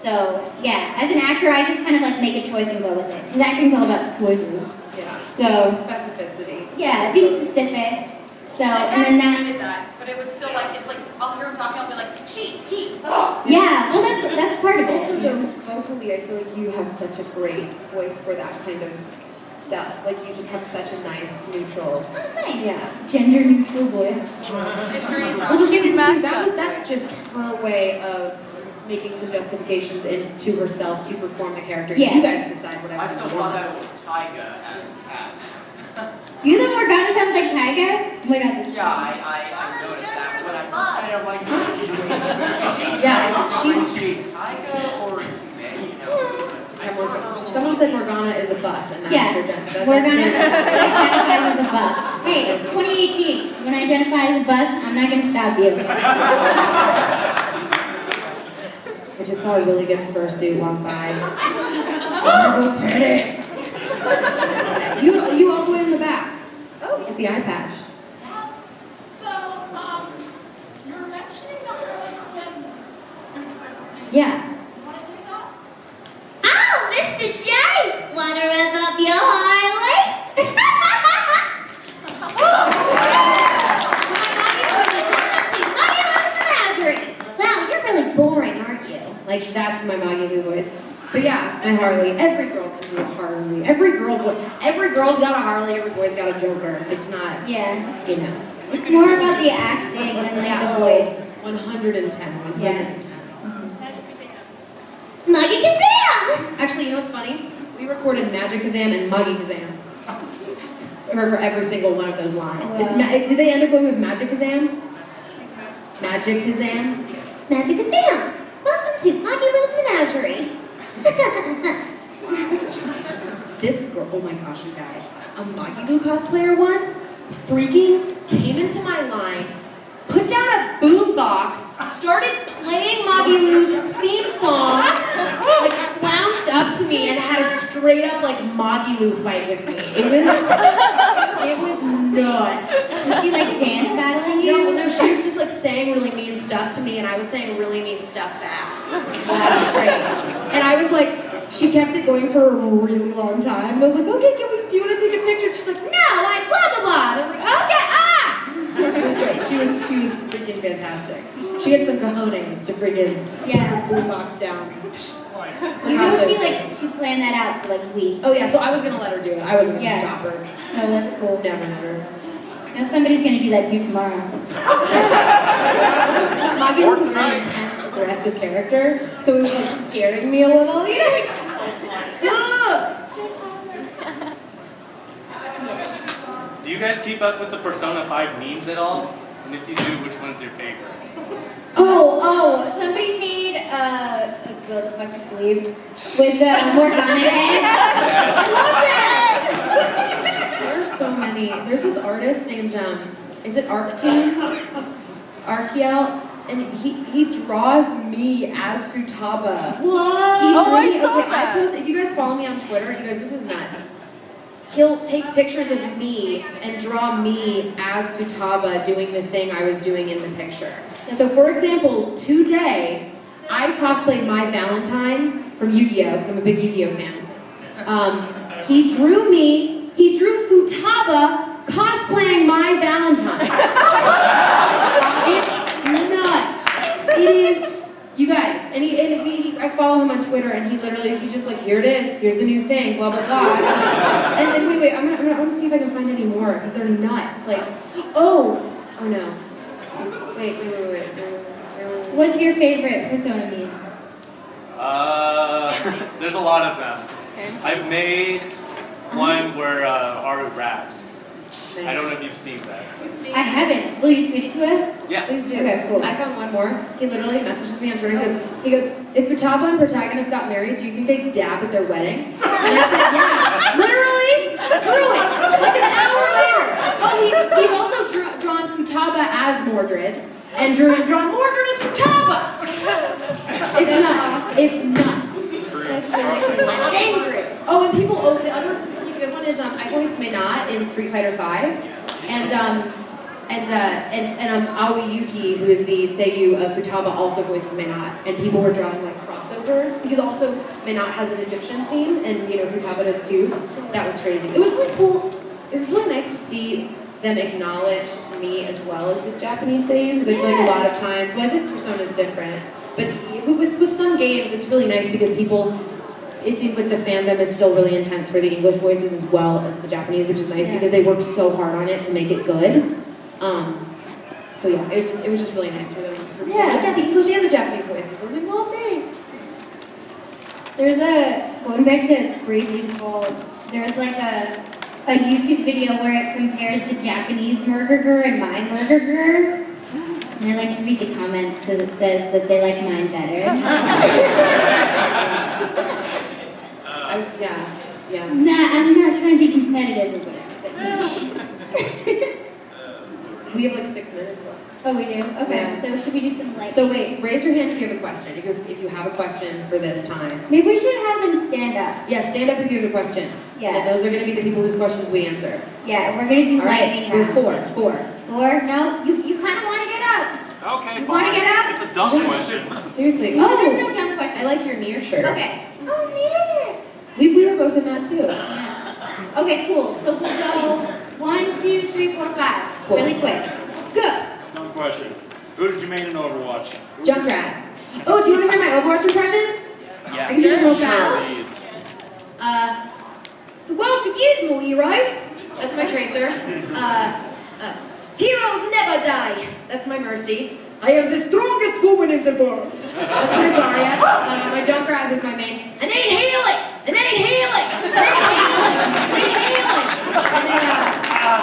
So yeah, as an actor, I just kind of like make a choice and go with it, because acting's all about choices. Yeah. So Specificity. yeah, be specific. So and then I did that, but it was still like, it's like, I'll hear him talking, I'll be like, she, he, oh. Yeah, well that's part of it. Also, though, vocally, I feel like you have such a great voice for that kind of stuff. Like, you just have such a nice, neutral. Oh, nice. Yeah. Gender neutral voice. It's very Well, the thing is, too, that's just her way of making some justifications into herself to perform the character. Yeah. You guys decide whatever I still you thought want. that it was Taiga as Cat. You think Morgana sounds like Taiga? Oh my god. Yeah, I noticed that when I first kind of like. Yeah, Is she Taiga or I sort of heard a little. Someone said Morgana is a bus, and that's Yeah. her gender. Morgana identifies as a bus. Hey, it's 2018. When I identify as a bus, I'm not gonna stop you. I just saw a really good fursuit walk by. Oh, pretty. You all the way in the back. Oh, with the eye patch. Yes. So, you were mentioning the Harley Quinn impersonation. Yeah. You want to do that? Oh, Mr. J! Wanna rev up your Harley? Wow, you're really boring, aren't you? Like, that's my Maggie voice. But yeah, my Harley. Every girl can do a Harley. Every girl's got a Harley, every boy's got a Joker. It's not, Yeah. you know. It's more about the acting than like the voice. 110. Yeah. Muggy Kazam! Actually, you know what's funny? We recorded Magic Kazam and Muggy Kazam. For every single one of those lines. Did they end up going with Magic Kazam? Magic Kazam? Magic Kazam! Welcome to Muggy Lou's Menagerie. This girl, oh my gosh, you guys. A Muggy Lou cosplayer once freaking came into my line, put down a boombox, started playing Muggy Lou's theme song, like flounced up to me and had a straight up like Muggy Lou fight with me. It was nuts. Was she like dance battling you? No, she was just like saying really mean stuff to me and I was saying really mean stuff back. So that was great. And I was like, she kept it going for a really long time. And I was like, okay, do you want to take a picture? She's like, no, like blah, blah, blah. And I was like, okay, It was great. She was freaking fantastic. She had some cojones to freaking get her boombox down. You know she planned that out for like a week. Oh yeah, so I was gonna let her do it. I wasn't gonna stop her. No, that's cool. Never. No, somebody's gonna do that to you tomorrow. Maggie was a very intense, aggressive character, so it was like scaring me a little, you know? Do you guys keep up with the Persona 5 memes at all? And if you do, which one's your favorite? Somebody made go the fuck to sleep with Morgana head. I loved it! There are so many. There's this artist named, is it Arctunes? Arkiel? And he draws me as Futaba. What? I post, if you guys follow me on Twitter, you guys, this is nuts. He'll take pictures of me and draw me as Futaba doing the thing I was doing in the picture. So for example, today, I cosplayed my Valentine from Yu-Gi-Oh! Because I'm a big Yu-Gi-Oh! fan. He drew Futaba cosplaying my Valentine. It's nuts. It is, you guys, I follow him on Twitter and he's just like, here it is, here's the new thing, blah, blah, blah. And wait, I want to see if I can find any more, because they're nuts. Like, oh no. Wait. What's your favorite Persona meme? There's a lot of them. Okay. I've made one where Aru raps. Nice. I don't know if you've seen that. I haven't. Will you tweet it to us? Yeah. Please do. Okay, cool. I found one more. He literally messages me on Twitter and he goes, if Futaba and Protagonist got married, do you think they'd dab at their wedding? And I said, yeah. Literally drew it. Like an hour later. Oh, he's also drawn Futaba as Mordred and drawn Mordred as Futaba. It's nuts. It's nuts. Angry. Oh, and people, the other really good one is I voiced Minot in Street Fighter 5. And Aoi Yuki, who is the seiyuu of Futaba, also voices Minot. And people were drawing like crossovers because also Minot has an Egyptian theme, and Futaba does too. That was crazy. It was really cool. It was really nice to see them acknowledge me as well as the Japanese seiyuu, because I feel like a lot of times, well, I think Persona is different, but with some games, it's really nice because it seems like the fandom is still really intense for the English voices as well as the Japanese, which is nice because they worked so hard on it to make it good. So yeah, it was just really nice for them. Look at the English and the Japanese voices. I was like, well, thanks. There's going back to Bravely Default, there's like a YouTube video where it compares the Japanese Murderger and my Murderger. And I like to read the comments because it says that they like mine better. Yeah. Nah, I'm not trying to be competitive or whatever. We have like 6 minutes left. Oh, we do? Okay, Yeah. so should we do some like... So wait, raise your hand if you have a question, if you have a question for this time. Maybe we should have them stand up. Yeah, stand up if you have a question. Yeah. And those are going to be the people whose questions we answer. Yeah, we're going to do All right, lightning we're round. four. No, you kind of want to get up. Okay, You want to get up? It's a dumb question. Seriously. No, there's no dumb question. I like your near shirt. Okay. Oh, near. We were both in that too. Okay, cool. So we'll go 1, 2, 3, 4, 5. Cool. Really quick. Go. Dumb question. Who did you main in Overwatch? Junkrat. Oh, do you want to hear my Overwatch impressions? Yeah. I can do it real fast. Please. Welcome, use more heroes. That's my Tracer. Heroes never die. That's my Mercy. I am the strongest woman in the world. That's my Zarya. yet. My Joker, who's my main. I need healing! I need healing! I need healing! I need healing!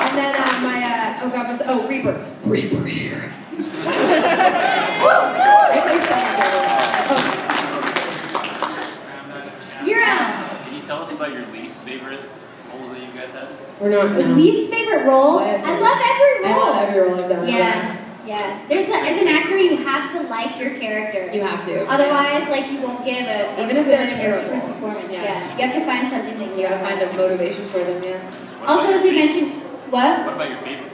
And then my, oh god, what's, oh, Reaper. Reaper here. You're out. Can you tell us about your least favorite roles that you guys had? We're not, no. Least favorite role? I love every role. I love every role I've done. Yeah. Yeah. As an actor, you have to like your character. You have to. Otherwise, like, you won't give a Even if they're good terrible. performance. Yeah. You have to find something that You gotta find a motivation for them, yeah. Also, as you mentioned, what? What about your favorite?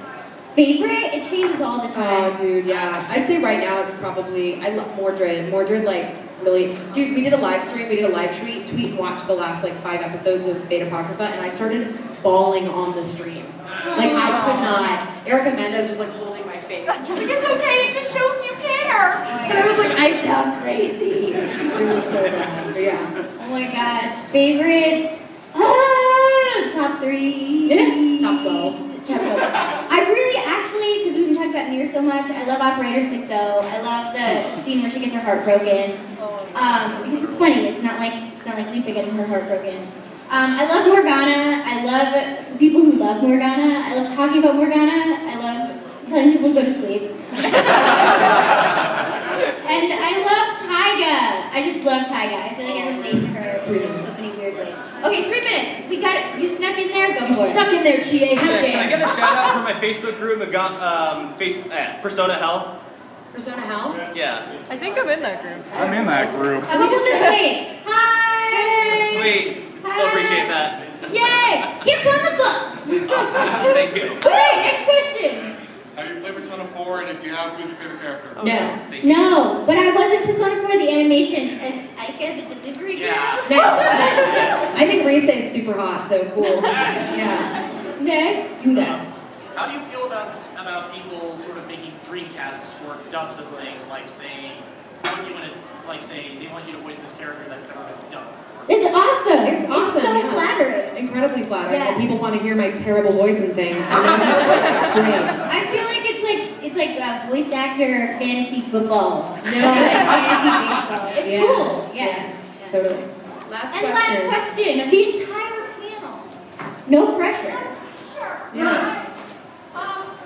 Favorite? It changes all the time. Oh, dude, yeah. I'd say right now it's probably, I love Mordred. Mordred, like, really, dude, we did a live stream, we did a live tweet and watched the last, like, 5 episodes of Fate Apocrypha, and I started bawling on the stream. Like, I could not. Erica Mendez was, like, holding my face. And she was like, it's okay, it just shows you care. And I was like, I sound crazy. It was so bad, but yeah. Oh my gosh. Favorites? Top 3. Top 12. I really actually, because we've been talking about Mir so much, I love Operator 6-0. I love the scene where she gets her heart broken. Because it's funny. It's not like Leafa getting her heart broken. I love Morgana. I love the people who love Morgana. I love talking about Morgana. I love telling people to go to sleep. And I love Tyga. I just love Tyga. I feel like I relate to her in so many weird ways. Okay, 3 minutes. We got it. You snuck in there. Go for it. Snuck in there, GA. How Can I dare. get a shout out from my Facebook group, Persona Hell? Persona Hell? Yeah. I think I'm in that group. I'm in that group. How about just say, hi! Sweet. We'll appreciate that. Yay! Here come the buffs! Thank you. Okay, next question. Have you played Persona 4, and if you have, who's your favorite character? No. No, but I was in Persona 4, the animation, as Aika, the delivery girl. Next. I think Reese is super hot, so cool. Yeah. Next. Do that. How do you feel about people sort of making dreamcasts for dubs of things, like saying, they want you to voice this character that's never been dubbed? It's awesome. It's awesome. It's so yeah. flattering. Incredibly flattering. Yeah. And people want to hear my terrible voice and things. It's great. I feel like it's like voice actor fantasy football. No, like fantasy baseball. It's cool. Yeah. Totally. Last question of the entire panel. No pressure. Sure. Yeah.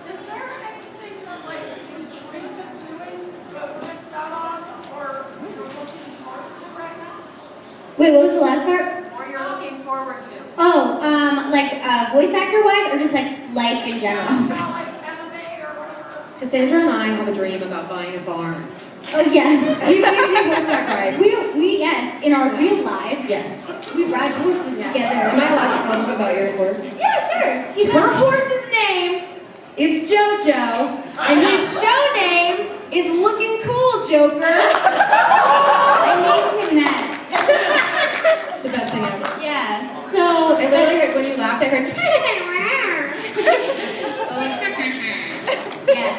Is there anything that like you dreamed of doing but missed out on, or you're looking forward to right now? Wait, what was the last part? Or you're looking forward to? Oh, like voice actor wise, or just like life in general? Not like anime or whatever. Cassandra and I have a dream about buying a barn. Oh yes. We horseback ride. We yes, in our real lives. Yes. We ride horses together. Am I allowed to tell them about your horse? Yeah, sure. Her horse's name is JoJo, and his show name is Looking Cool, Joker. I named him that. The best thing ever. Yeah. So I literally heard, when you laughed, I heard, yeah,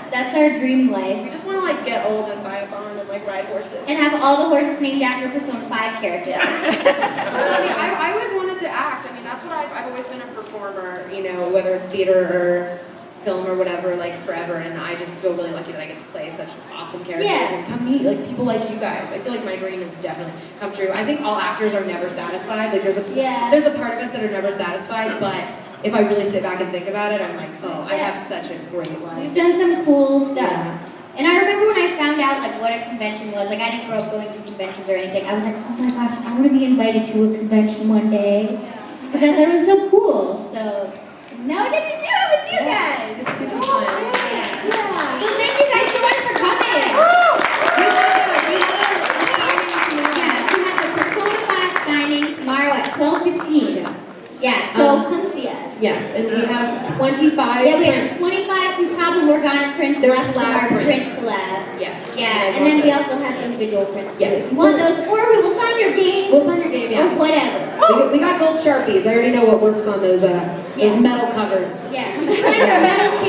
that's our dream life. we just want to like get old and buy a barn and like ride horses. And have all the horses named after Persona 5 characters. I always wanted to act. I mean, that's what I've always been a performer, you know, whether it's theater or film or whatever, like forever. And I just feel really lucky that I get to play such awesome characters and come meet like people like you guys. I feel like my dream has definitely come true. I think all actors are never satisfied. Like there's a part of us that are never satisfied, but if I really sit back and think about it, I'm like, oh, I have such a great life. We've done some cool stuff. Yeah. And I remember when I found out like what a convention was, like I didn't grow up going to conventions or anything, I was like, oh my gosh, I want to be invited to a convention one day. Because I thought it was so cool. So now I get to do it with you guys. It's super fun. Yeah. So thank you guys so much for coming. We have a Persona 5 signing tomorrow at 12:15. Yeah, so come see us. Yes, and we have 25 Yeah, we have prints. 25 Futaba Morgana prints They're left from collab our print prints. collab. Yes. Yeah, and then we also have individual prints. Yes. If you want those, or we will sign your game. We'll sign your game, yeah. Or whatever. We got gold Sharpies. I already know what works on those metal covers. Yeah, sign your metal